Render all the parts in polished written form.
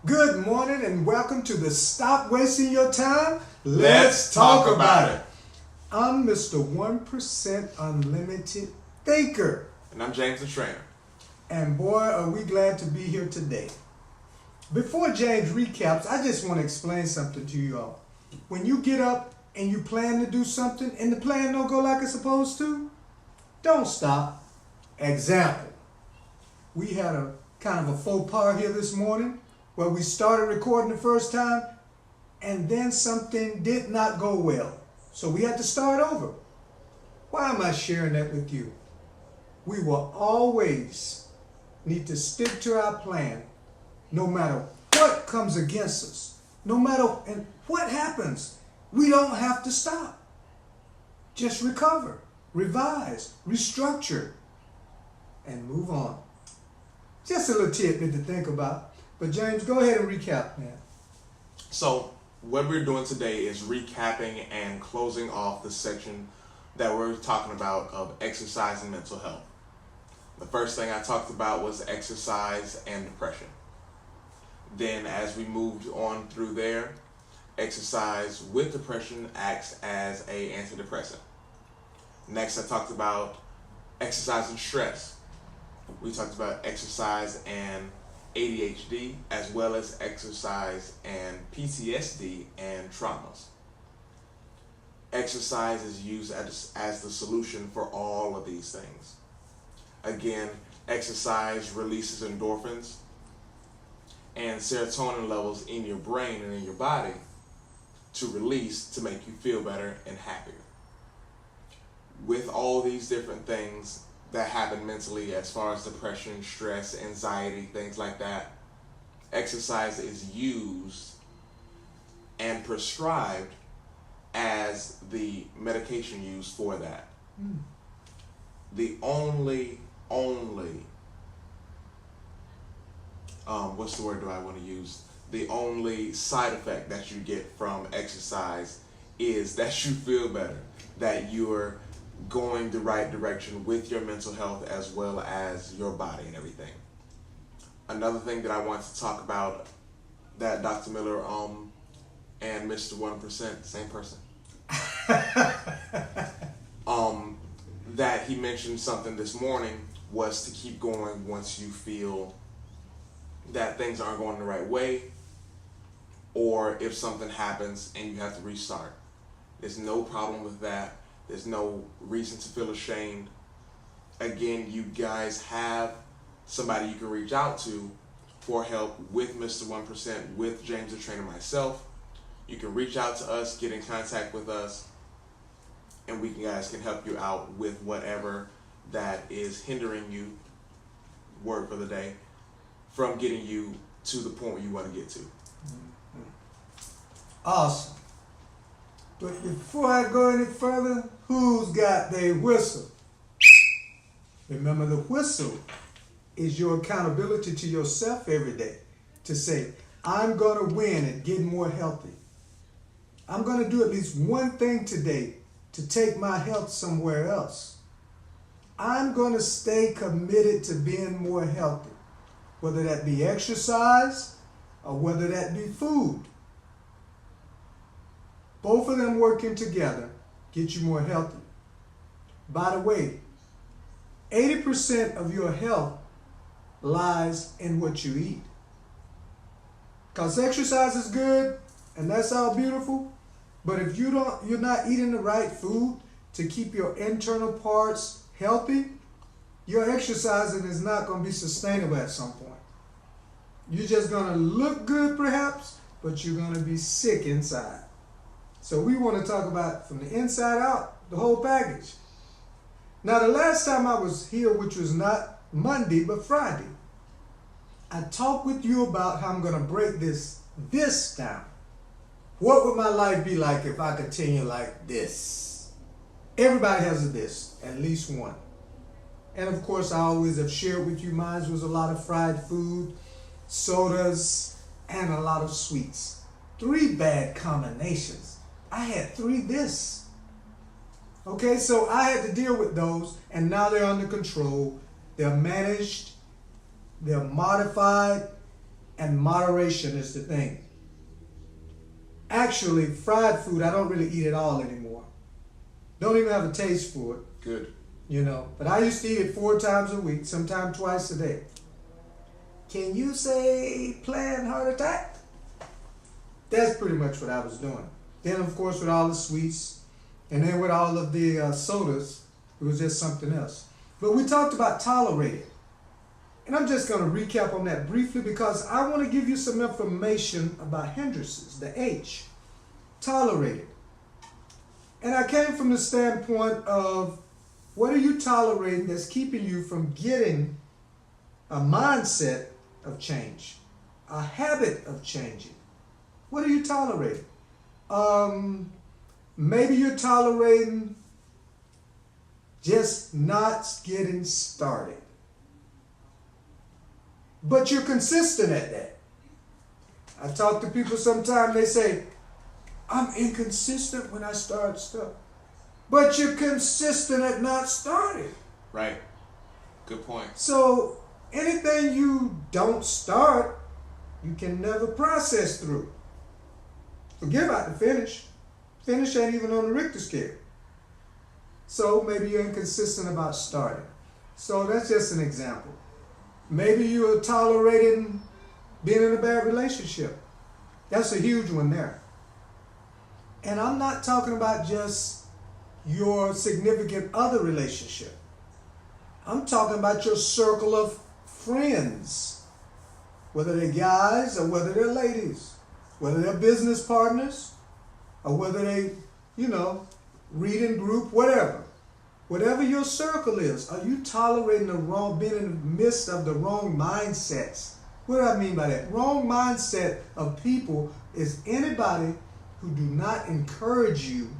Good morning and welcome to the Stop Wasting Your Time. Let's talk about it. I'm Mr. 1% Unlimited Thinker. And I'm James the Trainer. And boy, are we glad to be here today. Before James recaps, I just want to explain something to you all. When you get up and you plan to do something and the plan don't go like it's supposed to, don't stop. Example, we had a kind of a faux pas here this morning where we started recording the first time and then something did not go well. So we had to start over. Why am I sharing that with you? We will always need to stick to our plan no matter what comes against us. No matter and what happens, we don't have to stop. Just recover, revise, restructure, and move on. Just a little tidbit to think about. But James, go ahead and recap, man. So what we're doing today is recapping and closing off the section that we're talking about of exercise and mental health. The first thing I talked about was exercise and depression. Then as we moved on through there, exercise with depression acts as an antidepressant. Next I talked about exercise and stress. We talked about exercise and ADHD, as well as exercise and PTSD and traumas. Exercise is used as the solution for all of these things. Again, exercise releases endorphins and serotonin levels in your brain and in your body to release to make you feel better and happier. With all these different things that happen mentally as far as depression, stress, anxiety, things like that, exercise is used and prescribed as the medication used for that. The only what's the word do I want to use? The only side effect that you get from exercise is that you feel better, that you're going the right direction with your mental health as well as your body and everything. Another thing that I want to talk about that Dr. Miller and Mr. 1%, same person, that he mentioned something this morning was to keep going once you feel that things aren't going the right way, or if something happens and you have to restart. There's no problem with that. There's no reason to feel ashamed. Again, you guys have somebody you can reach out to for help with Mr. 1%, with James the Trainer, myself. You can reach out to us, get in contact with us, and we guys can help you out with whatever that is hindering you, word for the day, from getting you to the point where you want to get to. Awesome. But before I go any further, who's got their whistle? Remember, the whistle is your accountability to yourself every day to say, I'm going to win at getting more healthy. I'm going to do at least one thing today to take my health somewhere else. I'm going to stay committed to being more healthy, whether that be exercise or whether that be food. Both of them working together get you more healthy. By the way, 80% of your health lies in what you eat. Because exercise is good and that's all beautiful, but if you're not eating the right food to keep your internal parts healthy, your exercising is not going to be sustainable at some point. You're just going to look good perhaps, but you're going to be sick inside. So we want to talk about from the inside out, the whole package. Now, the last time I was here, which was not Monday, but Friday, I talked with you about how I'm going to break this down. What would my life be like if I continue like this? Everybody has a this, at least one. And of course, I always have shared with you, mine was a lot of fried food, sodas, and a lot of sweets. 3 bad combinations. I had 3 this. Okay, so I had to deal with those, and now they're under control. They're managed, they're modified, and moderation is the thing. Actually, fried food, I don't really eat at all anymore. Don't even have a taste for it. Good. You know, but I used to eat it 4 times a week, sometimes twice a day. Can you say planned heart attack? That's pretty much what I was doing. Then, of course, with all the sweets, and then with all of the sodas, it was just something else. But we talked about tolerating. And I'm just going to recap on that briefly because I want to give you some information about hindrances, the H, tolerated. And I came from the standpoint of what are you tolerating that's keeping you from getting a mindset of change, a habit of changing? What are you tolerating? Maybe you're tolerating just not getting started. But you're consistent at that. I talk to people sometimes, they say, I'm inconsistent when I start stuff. But you're consistent at not starting. Right. Good point. So anything you don't start, you can never process through. Forget about the finish. Finish ain't even on the Richter scale. So maybe you're inconsistent about starting. So that's just an example. Maybe you're tolerating being in a bad relationship. That's a huge one there. And I'm not talking about just your significant other relationship. I'm talking about your circle of friends, whether they're guys or whether they're ladies, whether they're business partners or whether they, reading group, whatever. Whatever your circle is, are you tolerating the wrong, being in the midst of the wrong mindsets? What do I mean by that? Wrong mindset of people is anybody who do not encourage you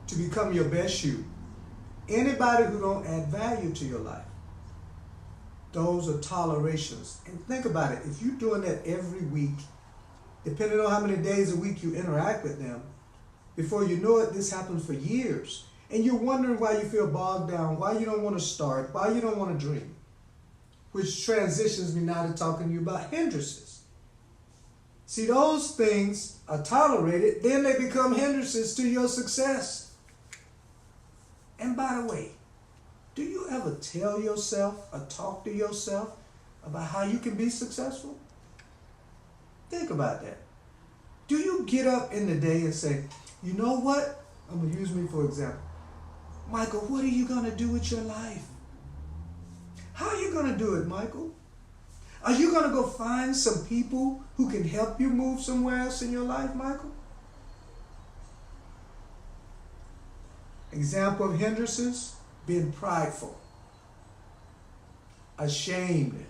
to become your best you. Anybody who don't add value to your life. Those are tolerations. And think about it. If you're doing that every week, depending on how many days a week you interact with them, before you know it, this happens for years. And you're wondering why you feel bogged down, why you don't want to start, why you don't want to dream. Which transitions me now to talking to you about hindrances. See, those things are tolerated, then they become hindrances to your success. And by the way, do you ever tell yourself or talk to yourself about how you can be successful? Think about that. Do you get up in the day and say, you know what? I'm going to use me for example. Michael, what are you going to do with your life? How are you going to do it, Michael? Are you going to go find some people who can help you move somewhere else in your life, Michael? Example of hindrances, being prideful, ashamed,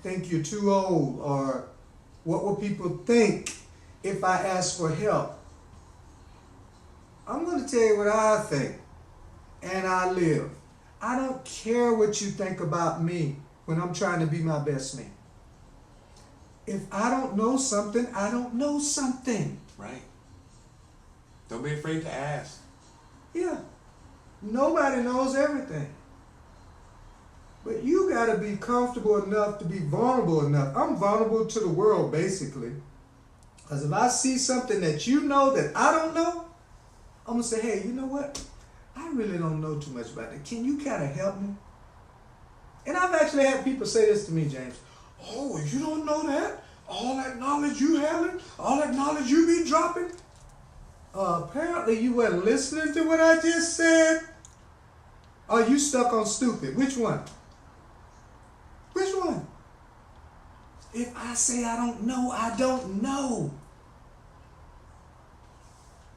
think you're too old, or what will people think if I ask for help? I'm going to tell you what I think, and I live. I don't care what you think about me when I'm trying to be my best me. If I don't know something, I don't know something. Right. Don't be afraid to ask. Yeah. Nobody knows everything. But you got to be comfortable enough to be vulnerable enough. I'm vulnerable to the world, basically. Because if I see something that you know that I don't know, I'm going to say, hey, you know what? I really don't know too much about it. Can you kind of help me? And I've actually had people say this to me, James. Oh, you don't know that? All that knowledge you having? All that knowledge you be dropping? Apparently you weren't listening to what I just said. Or you stuck on stupid? Which one? Which one? If I say I don't know, I don't know.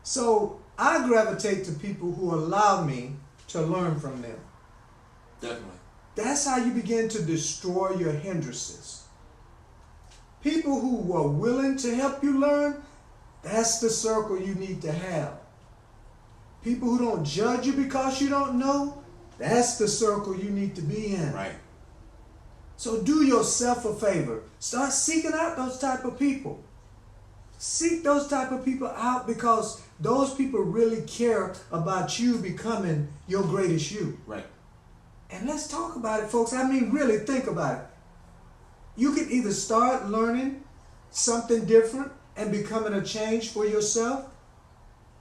So I gravitate to people who allow me to learn from them. Definitely. That's how you begin to destroy your hindrances. People who are willing to help you learn, that's the circle you need to have. People who don't judge you because you don't know, that's the circle you need to be in. Right. So do yourself a favor. Start seeking out those type of people. Seek those type of people out because those people really care about you becoming your greatest you. Right. And let's talk about it, folks. I mean, really think about it. You can either start learning something different and becoming a change for yourself,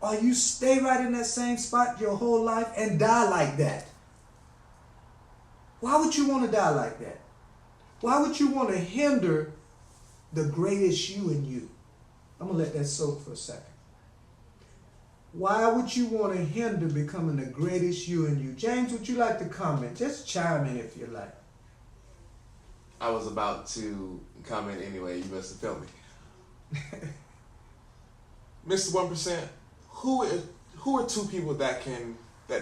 or you stay right in that same spot your whole life and die like that. Why would you want to die like that? Why would you want to hinder the greatest you in you? I'm going to let that soak for a second. Why would you want to hinder becoming the greatest you in you? James, would you like to comment? Just chime in if you like. I was about to comment anyway. You must have felt me. Mr. 1%, who are two people that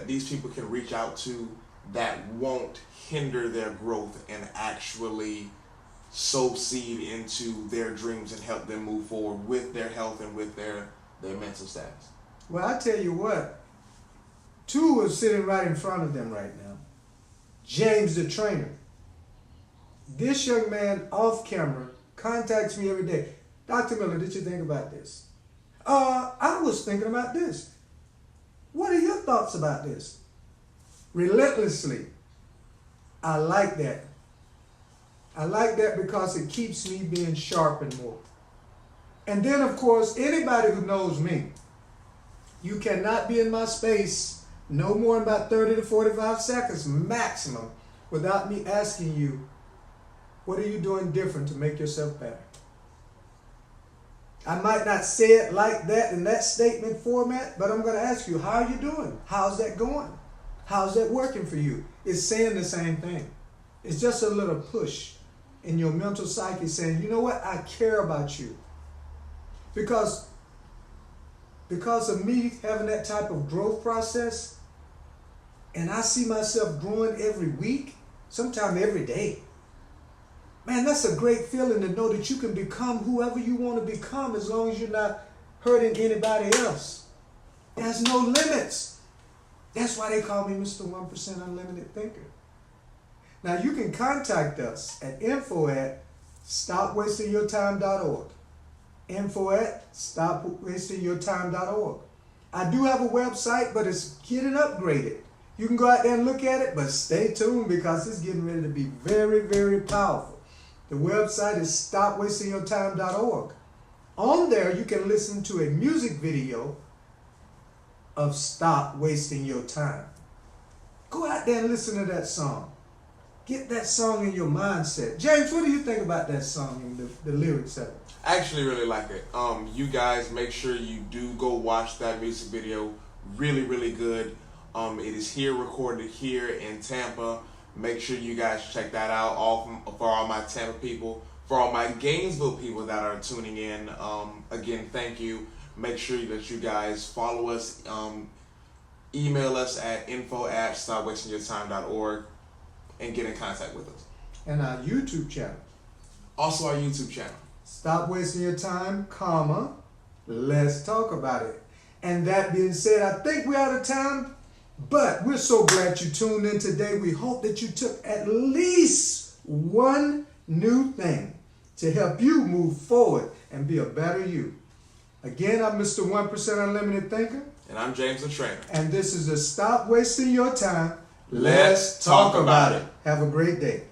these people can reach out to that won't hinder their growth and actually sow seed into their dreams and help them move forward with their health and with their mental status? Well, I tell you what, two are sitting right in front of them right now. James the trainer. This young man off camera contacts me every day. Dr. Miller, did you think about this? I was thinking about this. What are your thoughts about this? Relentlessly. I like that. I like that because it keeps me being sharpened more. And then, of course, anybody who knows me, you cannot be in my space no more than about 30 to 45 seconds maximum without me asking you, what are you doing different to make yourself better? I might not say it like that in that statement format, but I'm going to ask you, how are you doing? How's that going? How's that working for you? It's saying the same thing. It's just a little push in your mental psyche saying, you know what? I care about you. Because of me having that type of growth process, and I see myself growing every week, sometimes every day. Man, that's a great feeling to know that you can become whoever you want to become as long as you're not hurting anybody else. There's no limits. That's why they call me Mr. 1% Unlimited Thinker. Now, you can contact us at info@stopwastingyourtime.org. info@stopwastingyourtime.org. I do have a website, but it's getting upgraded. You can go out there and look at it, but stay tuned because it's getting ready to be very, very powerful. The website is stopwastingyourtime.org. On there, you can listen to a music video of Stop Wasting Your Time. Go out there and listen to that song. Get that song in your mindset. James, what do you think about that song and the lyrics of it? I actually really like it. You guys make sure you do go watch that music video. Really, really good. It is recorded here in Tampa. Make sure you guys check that out. For all my Tampa people, for all my Gainesville people that are tuning in, again, thank you. Make sure that you guys follow us. Email us at info@stopwastingyourtime.org and get in contact with us. And our YouTube channel. Also our YouTube channel. Stop wasting your time, let's talk about it. And that being said, I think we're out of time, but we're so glad you tuned in today. We hope that you took at least one new thing to help you move forward and be a better you. Again, I'm Mr. 1% Unlimited Thinker. And I'm James the Trainer. And this is the Stop Wasting Your Time. Let's talk about it. Have a great day.